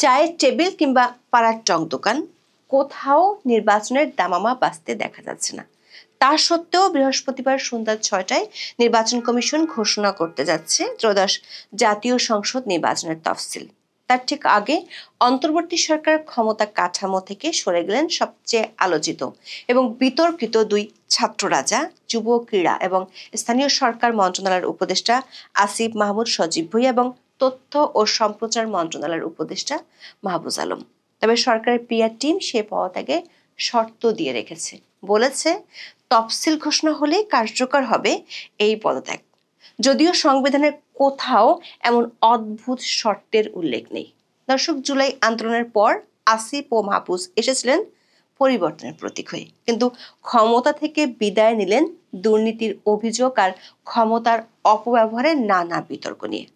চায়ের টেবিল কিংবা পাড়ার টং দোকান কোথাও নির্বাচনের দামামা বাজতে দেখা যাচ্ছে না। তা সত্ত্বেও বৃহস্পতিবার সন্ধ্যা ৬টায় নির্বাচন কমিশন ঘোষণা করতে যাচ্ছে ত্রয়োদশ জাতীয় সংসদ নির্বাচনের তফসিল। তার ঠিক আগে অন্তর্বর্তী সরকার ক্ষমতা কাঠামো থেকে সরে গেলেন সবচেয়ে আলোচিত এবং বিতর্কিত দুই ছাত্র রাজা, যুব ক্রীড়া এবং স্থানীয় সরকার মন্ত্রণালয়ের উপদেষ্টা আসিফ মাহমুদ সজীব ভুঁইয়া এবং তথ্য ও সম্প্রচার মন্ত্রণালয়ের উপদেষ্টা মাহফুজ আলম। তবে সরকারের পিআর টিম সে পদত্যাগে শর্ত দিয়ে রেখেছে, বলেছে তফসিল ঘোষণা হলে কার্যকর হবে এই পদত্যাগ। যদিও সংবিধানের কোথাও এমন অদ্ভুত শর্তের উল্লেখ নেই। দর্শক, জুলাই আন্দোলনের পর আসিফ ও মাহফুজ এসেছিলেন পরিবর্তনের প্রতীক হয়ে, কিন্তু ক্ষমতা থেকে বিদায় নিলেন দুর্নীতির অভিযোগ আর ক্ষমতার অপব্যবহারের নানা বিতর্ক নিয়ে।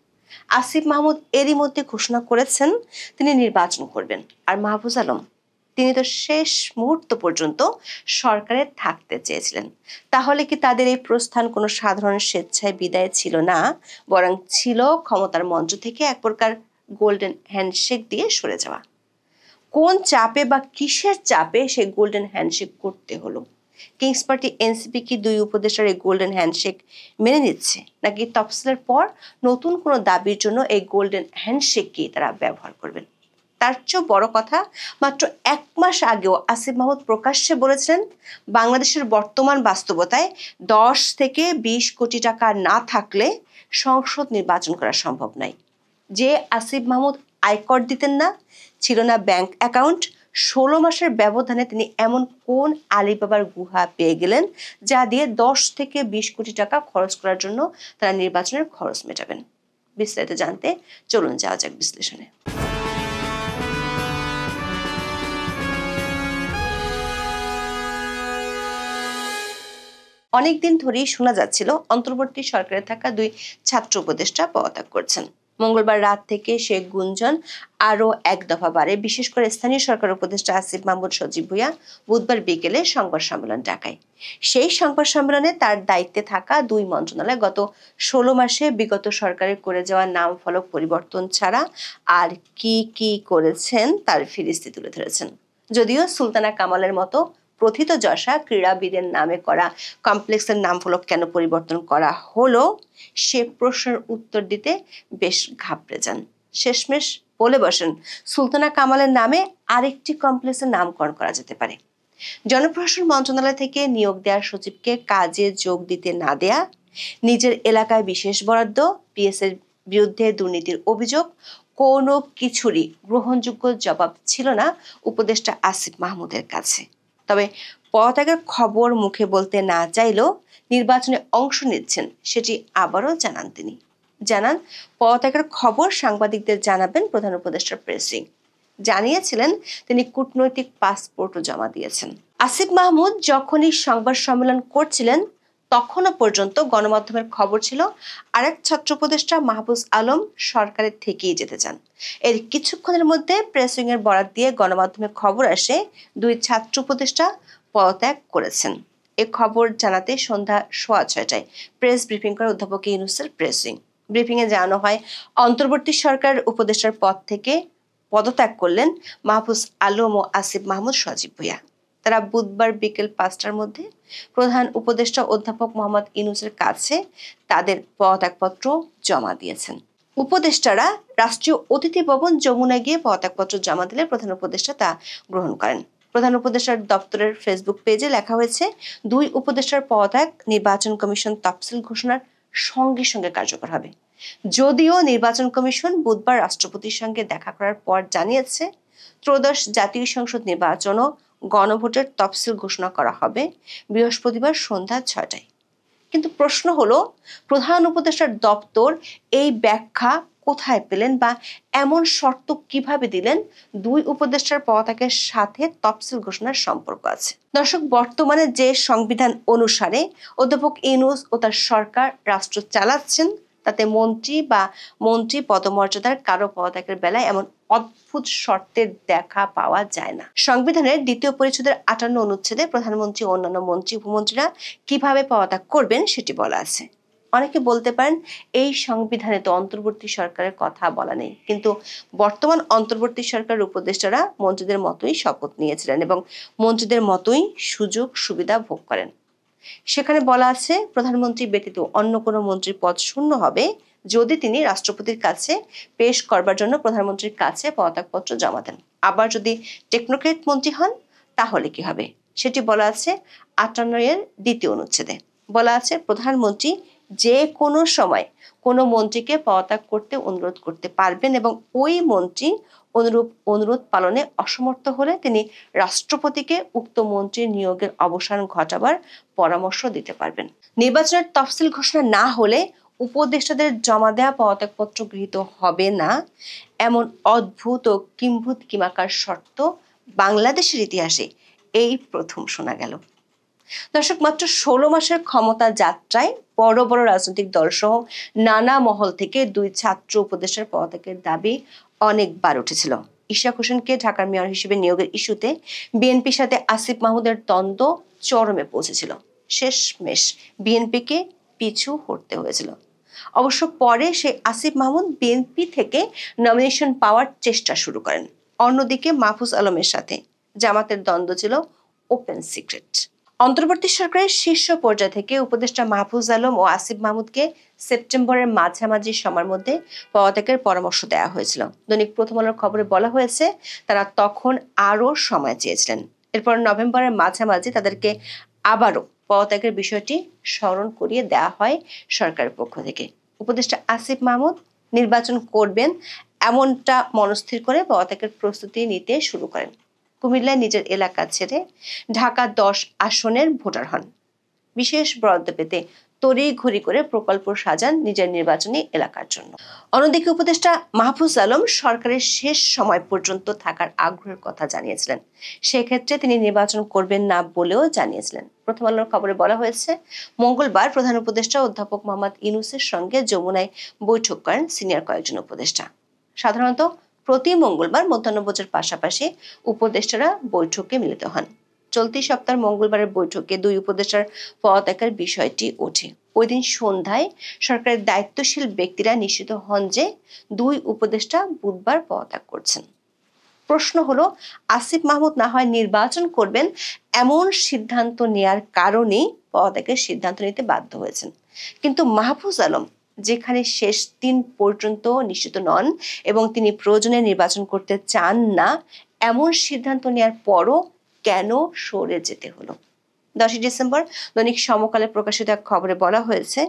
আসিফ মাহমুদ এরই মধ্যে ঘোষণা করেছেন তিনি নির্বাচন করবেন, আর মাহফুজ আলম তিনি তো শেষ মুহূর্ত পর্যন্ত সরকারে থাকতে চেয়েছিলেন। তাহলে কি তাদের এই প্রস্থান কোনো সাধারণ স্বেচ্ছায় বিদায় ছিল না, বরং ছিল ক্ষমতার মঞ্চ থেকে এক প্রকার গোল্ডেন হ্যান্ডশেক দিয়ে সরে যাওয়া? কোন চাপে বা কিসের চাপে সেই গোল্ডেন হ্যান্ডশেক করতে হলো? কিংস পার্টি এনসিপি কি দুই উপদেষ্টার এই গোল্ডেন হ্যান্ডশেক মেনে নিচ্ছে, নাকি তফসিলের পর নতুন কোনো দাবির জন্য এই গোল্ডেন হ্যান্ডশেককেই তারা ব্যবহার করবেন? তার চেয়েও বড় কথা, মাত্র ১ মাস আগেও আসিফ মাহমুদ প্রকাশ্যে বলেছিলেন বাংলাদেশের বর্তমান বাস্তবতায় ১০ থেকে ২০ কোটি টাকা না থাকলে সংসদ নির্বাচন করা সম্ভব নয়। যে আসিফ মাহমুদ আয়কর দিতেন না, ছিল না ব্যাংক অ্যাকাউন্ট, ১৬ মাসের ব্যবধানে তিনি এমন কোন আলিবাবার গুহা পেয়ে গেলেন যা দিয়ে ১০ থেকে ২০ কোটি টাকা খরচ করার জন্য তারা নির্বাচনের খরচ মেটাবেন? বিস্তারিত জানতে চলুন যাওয়া যাক বিশ্লেষণে। অনেকদিন ধরেই শোনা যাচ্ছিল অন্তর্বর্তী সরকারে থাকা দুই ছাত্র উপদেষ্টা পদত্যাগ করছেন। মঙ্গলবার রাত থেকে সে গুঞ্জন আরো এক দফা বাড়ে। বিশেষ করে স্থানীয় সরকার উপদেষ্টা আসিফ মাহমুদ সজীব ভুঁইয়া বুধবার বিকেলে সংবাদ সম্মেলন ডাকায়। সেই সংবাদ সম্মেলনে তার দায়িত্বে থাকা দুই মন্ত্রণালয় গত ১৬ মাসে বিগত সরকারের করে যাওয়া নাম ফলক পরিবর্তন ছাড়া আর কি কি করেছেন তার ফিরিস্তি তুলে ধরেছেন। যদিও সুলতানা কামালের মতো প্রথিতযশা ক্রীড়াবিদের নামে করা কমপ্লেক্সের নাম ফলক কেন পরিবর্তন করা হলো সে প্রশ্নের উত্তর দিতে বেশ ঘাবড়ে যান। শেষমেশ বলে বসেন সুলতানা কামালের নামে আরেকটি কমপ্লেক্সের নামকরণ করা যেতে পারে। জনপ্রশাসন মন্ত্রণালয় থেকে নিয়োগ দেওয়া সচিবকে কাজে যোগ দিতে না দেয়া, নিজের এলাকায় বিশেষ বরাদ্দ, পিএসের বিরুদ্ধে দুর্নীতির অভিযোগ, কোনো কিছুরই গ্রহণযোগ্য জবাব ছিল না উপদেষ্টা আসিফ মাহমুদের কাছে। তবে পদত্যাগের খবর মুখে বলতে না চাইলেও নির্বাচনে অংশ নিচ্ছেন সেটি আবারও জানান তিনি। জানান পদত্যাগের খবর সাংবাদিকদের জানাবেন প্রধান উপদেষ্টার প্রেস উইং। জানিয়েছিলেন তিনি কূটনৈতিক পাসপোর্টও জমা দিয়েছেন। আসিফ মাহমুদ যখনই সংবাদ সম্মেলন করছিলেন তখনও পর্যন্ত গণমাধ্যমের খবর ছিল আরেক ছাত্র উপদেষ্টা মাহফুজ আলম সরকারের থেকেই যেতে চান। এর কিছুক্ষণের মধ্যে প্রেস উইং এর বরাত দিয়ে গণমাধ্যমে খবর আসে দুই ছাত্র উপদেষ্টা পদত্যাগ করেছেন। এ খবর জানাতে সন্ধ্যা ৬:৩০ প্রেস ব্রিফিং করে অধ্যাপক ইউনূসের প্রেস উইং। ব্রিফিং এ জানানো হয় অন্তর্বর্তী সরকার উপদেষ্টার পদ থেকে পদত্যাগ করলেন মাহফুজ আলম ও আসিফ মাহমুদ সজীব ভুঁইয়া। তারা বুধবার বিকেল ৫টার মধ্যে প্রধান উপদেষ্টা অধ্যাপক মোহাম্মদ ইউনূসের কাছে তাদের পদত্যাগপত্র জমা দিয়েছেন। উপদেষ্টারা রাষ্ট্রীয় অতিথি ভবন যমুনায় গিয়ে পদত্যাগপত্র জমা দিলে প্রধান উপদেষ্টা তা গ্রহণ করেন। প্রধান উপদেষ্টার দপ্তরের ফেসবুক পেজে লেখা হয়েছে, দুই উপদেষ্টার পদত্যাগ নির্বাচন কমিশন তফসিল ঘোষণার সঙ্গে সঙ্গে কার্যকর হবে। যদিও নির্বাচন কমিশন বুধবার রাষ্ট্রপতির সঙ্গে দেখা করার পর জানিয়েছে ত্রয়োদশ জাতীয় সংসদ নির্বাচন ও গণভোটের তফসিল ঘোষণা করা হবে বৃহস্পতিবার সন্ধ্যা ৬টায়। কিন্তু প্রশ্ন হলো, প্রধান উপদেষ্টার দপ্তর এই ব্যাখ্যা কোথায় পেলেন বা এমন শর্ত কিভাবে দিলেন দুই উপদেষ্টার পদত্যাগের সাথে তফসিল ঘোষণার সম্পর্ক আছে? দর্শক, বর্তমানে যে সংবিধান অনুসারে অধ্যাপক ইউনূস ও তার সরকার রাষ্ট্র চালাচ্ছেন তাতে মন্ত্রী বা মন্ত্রী পদমর্যাদার কারো পদত্যাগের বেলায় এমন অদ্ভুত শর্তের দেখা পাওয়া যায় না। সংবিধানের ২য় পরিচ্ছেদের ৫৮ অনুচ্ছেদে প্রধানমন্ত্রী ও অন্যান্য মন্ত্রী উপমন্ত্রীরা কিভাবে পদত্যাগ করবেন সেটি বলা আছে। অনেকে বলতে পারেন এই সংবিধানে তো অন্তর্বর্তী সরকারের কথা বলা নেই, কিন্তু বর্তমান অন্তর্বর্তী সরকারের উপদেষ্টারা মন্ত্রীদের মতোই শপথ নিয়েছিলেন এবং মন্ত্রীদের মতোই সুযোগ সুবিধা ভোগ করেন। সেখানে বলা আছে প্রধানমন্ত্রী ব্যতীত অন্য কোনো মন্ত্রীর পদ শূন্য হবে যদি তিনি রাষ্ট্রপতির কাছে পেশ করবার জন্য প্রধানমন্ত্রীর কাছে পদত্যাগপত্র জমা দেন। আবার যদি টেকনোক্রেট মন্ত্রী হন তাহলে কি হবে, সেটি বলা আছে 58 এর 2য় অনুচ্ছেদে। বলা আছে প্রধানমন্ত্রী যে কোনো সময় কোনো মন্ত্রীকে পদত্যাগ করতে অনুরোধ করতে পারবেন এবং ওই মন্ত্রী অনুরোধ পালনে অসমর্থ হলে তিনি রাষ্ট্রপতিকে উক্ত মন্ত্রীর নিয়োগের অবসান ঘটাবার পরামর্শ দিতে পারবেন। নির্বাচনের তফসিল ঘোষণা না হলে উপদেষ্টাদের জমা দেওয়া পদত্যাগপত্র গৃহীত হবে না, এমন অদ্ভুত ও কিম্ভূত কিমাকার শর্ত বাংলাদেশের ইতিহাসে এই প্রথম শোনা গেল। দর্শক, মাত্র 16 মাসের ক্ষমতা যাত্রায় বড় বড় রাজনৈতিক দল সহ নানা মহল থেকে 2 ছাত্র উপদেষ্টার পদত্যাগের দাবি অনেকবার উঠেছিল। ইশরাক হোসেনকে ঢাকার মেয়র হিসেবে নিয়োগের ইস্যুতে বিএনপির সাথে আসিফ মাহমুদের দ্বন্দ্ব চরমে পৌঁছেছিল। শেষমেশ বিএনপিকে পিছু হটতে হয়েছিল। অবশ্য পরে সেই আসিফ মাহমুদ বিএনপি থেকে নমিনেশন পাওয়ার চেষ্টা শুরু করেন। অন্যদিকে মাহফুজ আলমের সাথে জামাতের দ্বন্দ্ব ছিল ওপেন সিক্রেট। অন্তর্বর্তী সরকারের শীর্ষ পর্যায় থেকে উপদেষ্টা মাহফুজ আলম ও আসিফ মাহমুদকে সেপ্টেম্বরের মাঝামাঝি সময়ের মধ্যে পদত্যাগের পরামর্শ দেওয়া হয়েছিল। দৈনিক প্রথম আলোর খবরে বলা হয়েছে তারা তখন আরও সময় চেয়েছিলেন। এরপর নভেম্বরের মাঝামাঝি তাদেরকে আবারও পদত্যাগের বিষয়টি স্মরণ করিয়ে দেওয়া হয় সরকারের পক্ষ থেকে। উপদেষ্টা আসিফ মাহমুদ নির্বাচন করবেন এমনটা মনস্থির করে পদত্যাগের প্রস্তুতি নিতে শুরু করেন। কুমিল্লায় নিজের এলাকা ছেড়ে ঢাকা 10 আসনের ভোটার হন। বিশেষ বরাদ্দ পেতে তড়িঘড়ি করে প্রকল্প সাজান নিজের নির্বাচনী এলাকার জন্য। অন্যদিকে উপদেষ্টা মাহফুজ আলম সরকারের শেষ সময় পর্যন্ত থাকার আগ্রহের কথা জানিয়েছিলেন। সেক্ষেত্রে তিনি নির্বাচন করবেন না বলেও জানিয়েছিলেন। প্রথম আলোর খবরে বলা হয়েছে মঙ্গলবার প্রধান উপদেষ্টা অধ্যাপক মোহাম্মদ ইউনূসের সঙ্গে যমুনায় বৈঠক করেন সিনিয়র কয়েকজন উপদেষ্টা। সাধারণত প্রতি মঙ্গলবার মধ্যাহ্নভোজের পাশাপাশি উপদেষ্টারা বৈঠকে মিলিত হন। চলতি সপ্তাহের মঙ্গলবারের বৈঠকে 2 উপদেষ্টার পদত্যাগের বিষয়টি ওঠে। ওই দিন সন্ধ্যায় সরকারের দায়িত্বশীল ব্যক্তিরা নিশ্চিত হন যে 2 উপদেষ্টা বুধবার পদত্যাগ করছেন। প্রশ্ন হলো আসিফ মাহমুদ না হয় নির্বাচন করবেন এমন সিদ্ধান্ত নেয়ার কারণেই পদত্যাগের সিদ্ধান্ত নিতে বাধ্য হয়েছেন, কিন্তু মাহফুজ আলম যেখানে শেষ দিন পর্যন্ত নিশ্চিত নন এবং তিনি প্রয়োজনে নির্বাচন করতে চান না, এমন সিদ্ধান্ত নেওয়ার পরও কেন সরে যেতে হলো? 10 ডিসেম্বর দৈনিক সমকালে প্রকাশিত এক খবরে বলা হয়েছে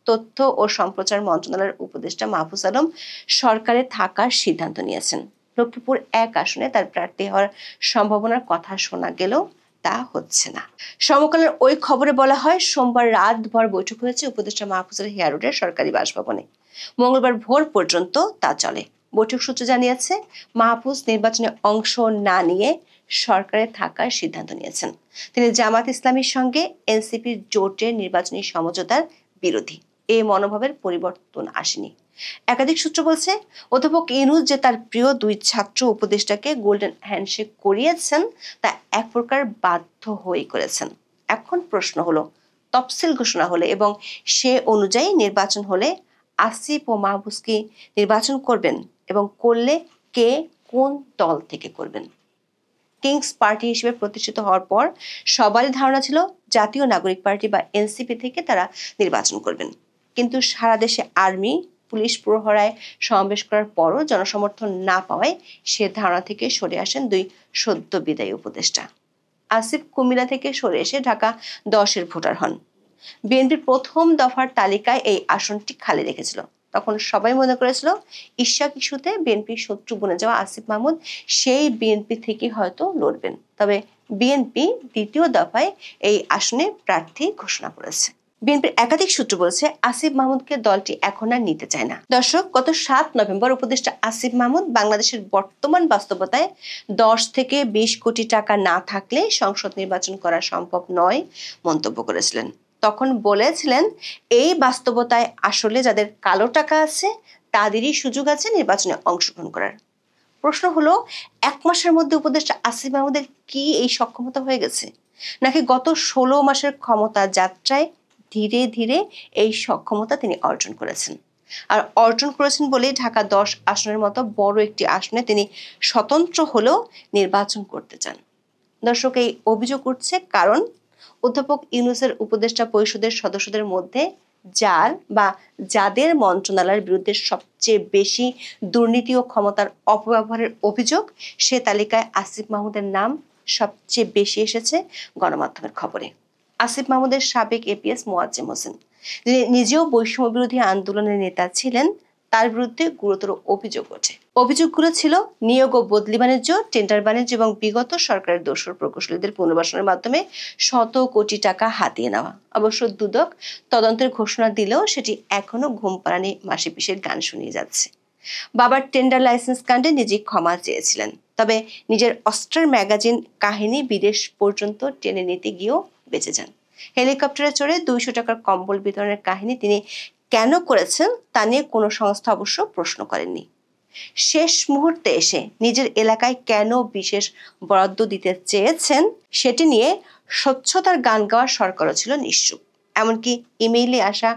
তথ্য ও সম্প্রচার মন্ত্রণালয়ের উপদেষ্টা মাহফুজ আলম সরকারে থাকার সিদ্ধান্ত নিয়েছেন। লক্ষ্মীপুর 1 আসনে তার প্রার্থী হওয়ার সম্ভাবনার কথা শোনা গেলেও তা হচ্ছে না। সমকালের ওই খবরে বলা হয় সোমবার রাতভর বৈঠক হয়েছে উপদেষ্টা মাহফুজের হেয়ার রোডের সরকারি বাসভবনে। মঙ্গলবার ভোর পর্যন্ত তা চলে। বৈঠক সূত্র জানিয়েছে মাহফুজ নির্বাচনে অংশ না নিয়ে সরকারে থাকার সিদ্ধান্ত নিয়েছেন। তিনি জামাত ইসলামীর সঙ্গে এনসিপির জোটের নির্বাচনী সমঝোতার বিরোধী। এই মনোভাবের পরিবর্তন আসেনি। একাধিক সূত্র বলছে অধ্যাপক ইউনূস যে তার প্রিয় 2 ছাত্র উপদেষ্টাকে গোল্ডেন হ্যান্ডশেক করিয়েছেন তা এক প্রকার বাধ্য হয়ে করেছেন। এখন প্রশ্ন হলো তফসিল ঘোষণা হলে এবং সে অনুযায়ী নির্বাচন হলে আসিফ ও মাহফুজ কি নির্বাচন করবেন এবং করলে কে কোন দল থেকে করবেন? কিংস পার্টি হিসেবে প্রতিষ্ঠিত হওয়ার পর সবারই ধারণা ছিল জাতীয় নাগরিক পার্টি বা এনসিপি থেকে তারা নির্বাচন করবেন, কিন্তু সারা দেশে আর্মি পুলিশ প্রহরায় সমাবেশ করার পরও জনসমর্থন না পাওয়ায় সে ধারণা থেকে সরে আসেন 2 সদ্য বিদায়ী উপদেষ্টা। আসিফ কুমিল্লা থেকে সরে এসে ঢাকা 10-এর ভোটার হন। বিএনপির প্রথম দফার তালিকায় এই আসনটি খালি রেখেছিল। তখন সবাই মনে করেছিল ইশরাক ইস্যুতে বিএনপির শত্রু বনে যাওয়া আসিফ মাহমুদ সেই বিএনপি থেকে হয়তো লড়বেন। তবে বিএনপি দ্বিতীয় দফায় এই আসনে প্রার্থী ঘোষণা করেছে। বিএনপির একাধিক সূত্র বলছে আসিফ মাহমুদকে দলটি এখন আর নিতে চায় না। দর্শক, গত 7 নভেম্বর উপদেষ্টা আসিফ মাহমুদ বাংলাদেশের বর্তমান বাস্তবতায় 10 থেকে 20 কোটি টাকা না থাকলে সংসদ নির্বাচন করা সম্ভব নয় মন্তব্য করেছিলেন। তখন বলেছিলেন এই বাস্তবতায় আসলে যাদের কালো টাকা আছে তাদেরই সুযোগ আছে নির্বাচনে অংশগ্রহণ করার। প্রশ্ন হলো 1 মাসের মধ্যে উপদেষ্টা আসিফ মাহমুদের কি এই সক্ষমতা হয়ে গেছে, নাকি গত 16 মাসের ক্ষমতা যাত্রায় ধীরে ধীরে এই সক্ষমতা তিনি অর্জন করেছেন। আর অর্জন করেছেন বলেই ঢাকা 10 আসনের মতো বড় একটি আসনে তিনি স্বতন্ত্র হলেও নির্বাচন করতে চান। দর্শক, এই অভিযোগ উঠছে কারণ অধ্যাপক ইউনূসের উপদেষ্টা পরিষদের সদস্যদের মধ্যে যাদের মন্ত্রণালয়ের বিরুদ্ধে সবচেয়ে বেশি দুর্নীতি ও ক্ষমতার অপব্যবহারের অভিযোগ, সে তালিকায় আসিফ মাহমুদের নাম সবচেয়ে বেশি এসেছে গণমাধ্যমের খবরে। আসিফ মাহমুদের সাবেক এপিএস মোয়াজ্জেম হোসেন, যিনি নিজেও বৈষম্য বিরোধী আন্দোলনের নেতা ছিলেন, তার বিরুদ্ধে গুরুতর অভিযোগ ওঠে। অভিযোগগুলো ছিল নিয়োগ ও বদলি বাণিজ্য, টেন্ডার বাণিজ্য এবং বিগত সরকারের দোসর প্রকৌশলীদের পুনর্বাসনের মাধ্যমে শত কোটি টাকা হাতিয়ে নেওয়া। অবশ্য দুদক তদন্তের ঘোষণা দিলেও সেটি এখনো ঘুম পাড়ানি মাসি পিসের গান শুনিয়ে যাচ্ছে। বাবার টেন্ডার লাইসেন্স কাণ্ডে নিজেই ক্ষমা চেয়েছিলেন, তবে নিজের অস্ট্রার ম্যাগাজিন কাহিনী বিদেশ পর্যন্ত টেনে নিতে গিয়েও বেঁচে যান। হেলিকপ্টারে চড়ে 200 টাকার কম্বল বিতরণের কাহিনী তিনি কেন করেছেন তা নিয়ে কোনো সংস্থা অবশ্য প্রশ্ন করেননি। শেষ মুহূর্তে এসে নিজের এলাকায় কেন বিশেষ বরাদ্দ দিতে চেয়েছেন সেটি নিয়ে স্বচ্ছতার গান গাওয়ার সরকারও ছিল নিশ্চুপ। এমনকি ইমেইলে আসা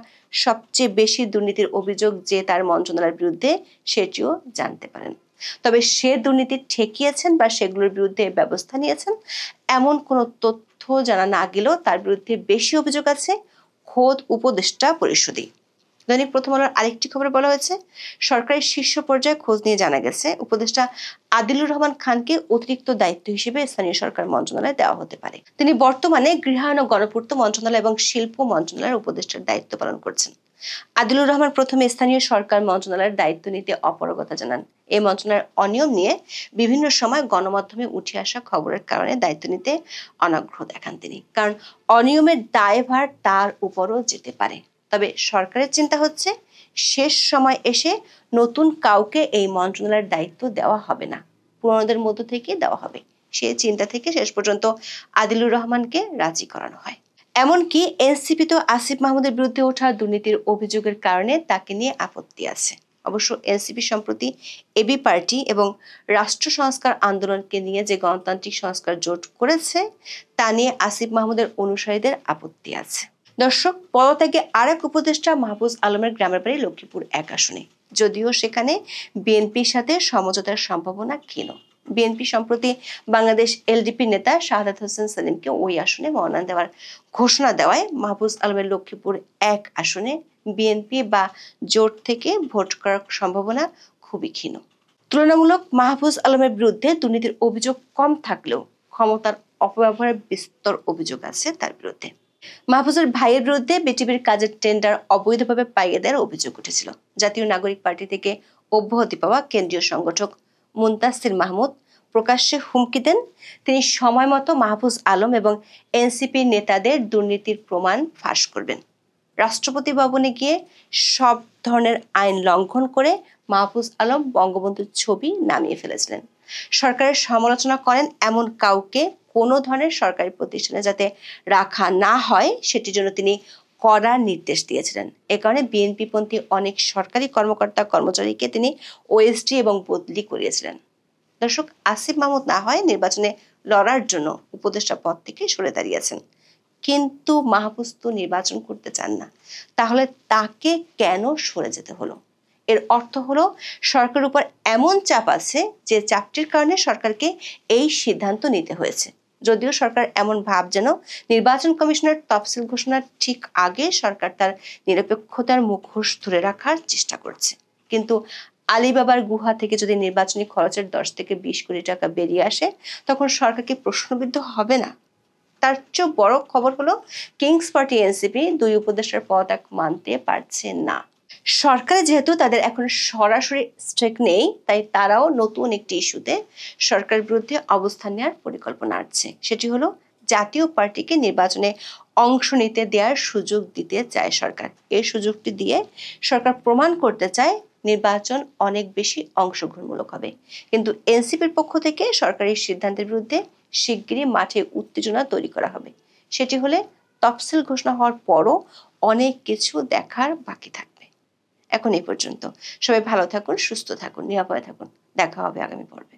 সবচেয়ে বেশি দুর্নীতির অভিযোগ যে তার মন্ত্রণালয়ের বিরুদ্ধে, সেটিও জানতে পারেন। তবে সে দুর্নীতি ঠেকিয়েছেন বা সেগুলোর বিরুদ্ধে ব্যবস্থা নিয়েছেন এমন কোনো তথ্য জানা না গেলেও তার বিরুদ্ধে বেশি অভিযোগ আছে খোদ উপদেষ্টা পরিষদই। দৈনিক প্রথম আলোর আরেকটি খবরে বলা হয়েছে, সরকারের শীর্ষ পর্যায়ে খোঁজ নিয়ে জানা গেছে উপদেষ্টা আদিলুর রহমান খানকে অতিরিক্ত দায়িত্ব হিসেবে স্থানীয় সরকার মন্ত্রণালয়ে দেওয়া হতে পারে। তিনি বর্তমানে গৃহায়ণ ও গণপূর্ত মন্ত্রণালয় এবং শিল্প মন্ত্রণালয়ের উপদেষ্টার দায়িত্ব পালন করছেন। আদিলুর রহমান প্রথমে স্থানীয় সরকার মন্ত্রণালয়ের দায়িত্ব নিতে অপারগতা জানান। এই মন্ত্রণালয়ের অনিয়ম নিয়ে বিভিন্ন সময় গণমাধ্যমে উঠে আসা খবরের কারণে দায়িত্ব নিতে অনাগ্রহ দেখান তিনি, কারণ অনিয়মের দায়ভার তার উপরও যেতে পারে। তবে সরকারের চিন্তা হচ্ছে শেষ সময় এসে নতুন কাউকে এই মন্ত্রণালয়ের দায়িত্ব দেওয়া হবে না, পুরনোদের মধ্য থেকে দেওয়া হবে। সেই চিন্তা থেকে শেষ পর্যন্ত আদিলুর রহমানকে রাজি করানো হয়। এমনকি এনসিপি তো আসিফ মাহমুদের বিরুদ্ধে ওঠা দুর্নীতির অভিযোগের কারণে তাকে নিয়ে আপত্তি আছে। অবশ্য এনসিপি সম্প্রতি এবি পার্টি এবং রাষ্ট্র সংস্কার আন্দোলনকে নিয়ে যে গণতান্ত্রিক সংস্কার জোট করেছে তা নিয়ে আসিফ মাহমুদের অনুসারীদের আপত্তি আছে। দর্শক, পদত্যাগে আরেক উপদেষ্টা মাহফুজ আলমের গ্রামের বাড়ি লক্ষ্মীপুর 1 আসনে, যদিও সেখানে বিএনপির সাথে সমঝোতার সম্ভাবনা ক্ষীণ। বিএনপি সম্প্রতি বাংলাদেশ এলডিপি নেতা শাহাদাত হোসেন সেলিমকে ওই আসনে মনোনয়ন দেওয়ার ঘোষণা দেওয়ায় মাহফুজ আলমের লক্ষ্মীপুর 1 আসনে বিএনপি বা জোট থেকে ভোট করার সম্ভাবনা খুবই ক্ষীণ। তুলনামূলক মাহফুজ আলমের বিরুদ্ধে দুর্নীতির অভিযোগ কম থাকলেও ক্ষমতার অপব্যবহারের বিস্তর অভিযোগ আছে তার বিরুদ্ধে। মাহফুজের ভাইয়ের বিরুদ্ধে বিটিভির কাজের টেন্ডার অবৈধভাবে পাইয়ে দেওয়ার অভিযোগ উঠেছিল। জাতীয় নাগরিক পার্টি থেকে অব্যাহতি পাওয়া কেন্দ্রীয় সংগঠক মুনতাসির মাহমুদ প্রকাশ্যে হুমকি দেন তিনি সময় মতো মাহফুজ আলম এবং এনসিপির নেতাদের দুর্নীতির প্রমাণ ফাঁস করবেন। রাষ্ট্রপতি ভবনে গিয়ে সব ধরনের আইন লঙ্ঘন করে মাহফুজ আলম বঙ্গবন্ধুর ছবি নামিয়ে ফেলেছিলেন। সরকারের সমালোচনা করেন এমন কাউকে কোনো ধরনের সরকারি প্রতিষ্ঠানে যাতে রাখা না হয় সেটির জন্য তিনি কড়া নির্দেশ দিয়েছিলেন। এ কারণে বিএনপিপন্থী অনেক সরকারি কর্মকর্তা কর্মচারীকে তিনি ওএসডি এবং বদলি করিয়েছিলেন। দর্শক, আসিফ মাহমুদ না হয় নির্বাচনে লড়ার জন্য উপদেষ্টা পদ থেকে সরে দাঁড়িয়েছেন, কিন্তু মাহফুজ তো নির্বাচন করতে চান না, তাহলে তাকে কেন সরে যেতে হলো? এর অর্থ হলো সরকারের উপর এমন চাপ আছে যে চাপটির কারণে সরকারকে এই সিদ্ধান্ত নিতে হয়েছে। যদিও সরকার এমন ভাব যেন নির্বাচন কমিশনের তফসিল ঘোষণার ঠিক আগে সরকার তার নিরপেক্ষতার মুখোশ ধরে রাখার চেষ্টা করছে, কিন্তু আলিবাবার গুহা থেকে যদি নির্বাচনী খরচের 10 থেকে 20 কোটি টাকা বেরিয়ে আসে তখন সরকার কি প্রশ্নবিদ্ধ হবে না? তার চেয়ে বড় খবর হলো কিংস পার্টি এনসিপি 2 উপদেষ্টার পদত্যাগ মানতে পারছে না। সরকারে যেহেতু তাদের এখন সরাসরি স্টেক নেই, তাই তারাও নতুন একটি ইস্যুতে সরকারের বিরুদ্ধে অবস্থান নেওয়ার পরিকল্পনা আছে। সেটি হলো জাতীয় পার্টিকে নির্বাচনে অংশ নিতে দেওয়ার সুযোগ দিতে চায় সরকার। এই সুযোগটি দিয়ে সরকার প্রমাণ করতে চায় নির্বাচন অনেক বেশি অংশগ্রহণমূলক হবে। কিন্তু এনসিপির পক্ষ থেকে সরকারি সিদ্ধান্তের বিরুদ্ধে শিগগিরই মাঠে উত্তেজনা তৈরি করা হবে। সেটি হলে তফসিল ঘোষণা হওয়ার পরও অনেক কিছু দেখার বাকি থাকবে। এখন এই পর্যন্ত। সবাই ভালো থাকুন, সুস্থ থাকুন, নিরাপদে থাকুন। দেখা হবে আগামী পর্বে।